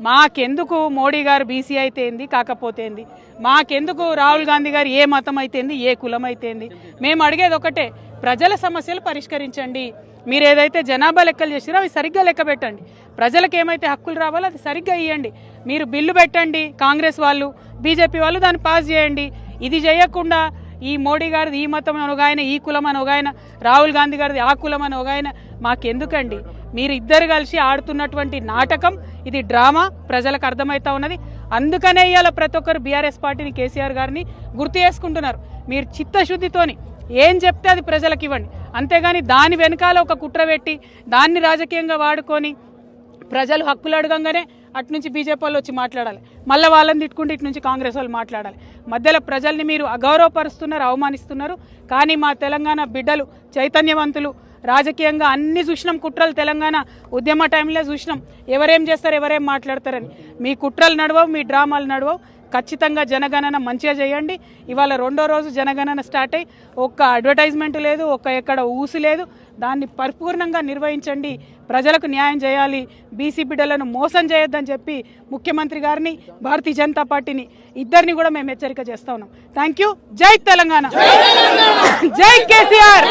మాకెందుకు మోడీ గారు బీసీ అయితే ఏంది కాకపోతే ఏంది, మాకెందుకు రాహుల్ గాంధీ గారు ఏ మతం అయితేంది ఏ కులం అయితేంది, మేము అడిగేది ఒకటే, ప్రజల సమస్యలు పరిష్కరించండి. మీరు ఏదైతే జనాభా లెక్కలు చేసిరో అవి సరిగ్గా లెక్క పెట్టండి. ప్రజలకు ఏమైతే హక్కులు రావాలో అది సరిగ్గా ఇవ్వండి. మీరు బిల్లు పెట్టండి, కాంగ్రెస్ వాళ్ళు బీజేపీ వాళ్ళు దాన్ని పాస్ చేయండి. ఇది చేయకుండా ఈ మోడీ గారిది ఈ మతం అని ఒక ఆయన, ఈ కులం అని ఒక ఆయన, రాహుల్ గాంధీ గారిది ఆ కులం అని ఒక ఆయన, మాకెందుకండి? మీరు ఇద్దరు కలిసి ఆడుతున్నటువంటి నాటకం ఇది, డ్రామా ప్రజలకు అర్థమవుతా ఉన్నది. అందుకనే ఇవాళ ప్రతి ఒక్కరు బీఆర్ఎస్ పార్టీని, కేసీఆర్ గారిని గుర్తు చేసుకుంటున్నారు. మీరు చిత్తశుద్ధితోని ఏం చెప్తే అది ప్రజలకు ఇవ్వండి, అంతేగాని దాని వెనకాల ఒక కుట్ర పెట్టి దాన్ని రాజకీయంగా వాడుకొని ప్రజలు హక్కులు అడగంగానే అటు నుంచి బీజేపీ వాళ్ళు వచ్చి మాట్లాడాలి, మళ్ళీ వాళ్ళని తిట్టుకుంటే ఇటు నుంచి కాంగ్రెస్ వాళ్ళు మాట్లాడాలి. మధ్యలో ప్రజల్ని మీరు అగౌరవపరుస్తున్నారు, అవమానిస్తున్నారు. కానీ మా తెలంగాణ బిడ్డలు చైతన్యవంతులు, రాజకీయంగా అన్ని చూసినాం కుట్రలు. తెలంగాణ ఉద్యమ టైంలో చూసినాం ఎవరేం చేస్తారు ఎవరేం మాట్లాడతారని. మీ కుట్రలు నడవవు, మీ డ్రామాలు నడవవు. ఖచ్చితంగా జనగణన మంచిగా చేయండి. ఇవాళ రెండో రోజు జనగణన స్టార్ట్ అయ్యి ఒక్క అడ్వర్టైజ్మెంట్ లేదు, ఎక్కడ ఊసి లేదు. దాన్ని పరిపూర్ణంగా నిర్వహించండి, ప్రజలకు న్యాయం చేయాలి, బీసీ బిడ్డలను మోసం చేయొద్దని చెప్పి ముఖ్యమంత్రి గారిని, భారతీయ జనతా పార్టీని ఇద్దరిని కూడా మేము హెచ్చరిక చేస్తా ఉన్నాం. Thank you. జై తెలంగాణ, జై కేసీఆర్.